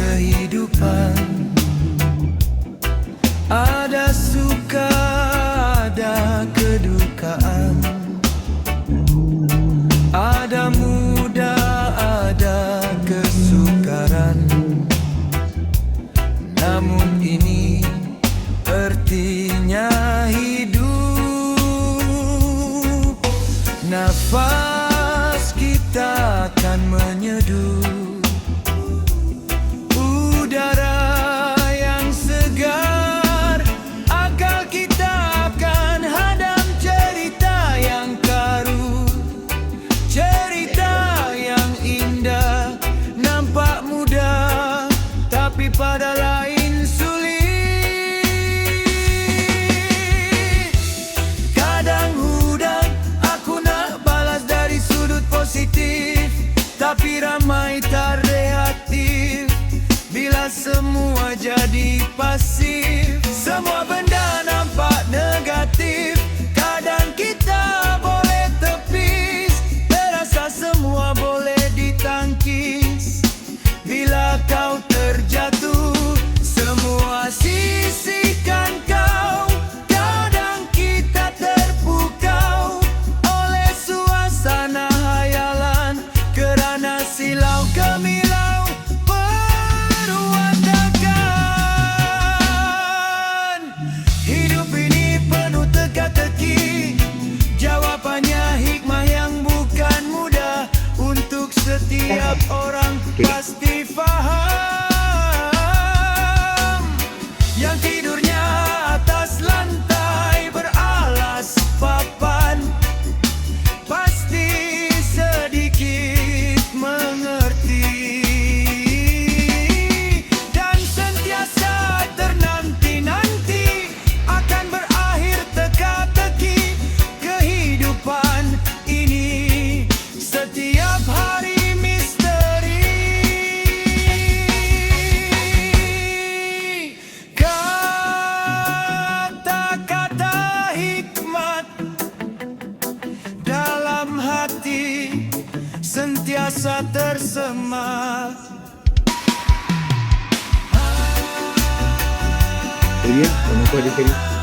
kehidupan. Ada suka, ada kedukaan, ada muda, ada kesukaran. Namun ini artinya hidup. Nafas kita akan menyeduh udara yang segar. Akal kita akan hadam cerita yang karu, cerita yang indah. Nampak mudah, tapi pada lain sulit. Kadang hudang aku nak balas dari sudut positif, tapi ramai tak reaktif. Bila semua jadi pasif, semua benda nampak negatif. Kadang kita boleh tepis, terasa semua boleh ditangkis. Bila kau terjatuh, semua sisihkan kau. Kadang kita terpukau oleh suasana hayalan, kerana silau kemilau perwatakan. Hidup ini penuh teka-teki, jawapannya hikmah yang bukan mudah. Untuk setiap orang pasti faham. Yang tidurnya atas lantai beralas papan, pasti sedikit mengerti. Dan sentiasa ternanti-nanti akan berakhir teka-teki. Kehidupan ini setiap hari misteri. Kata-kata hikmat dalam hati sentiasa tersemat. Oh ya, nama kau ada sekali.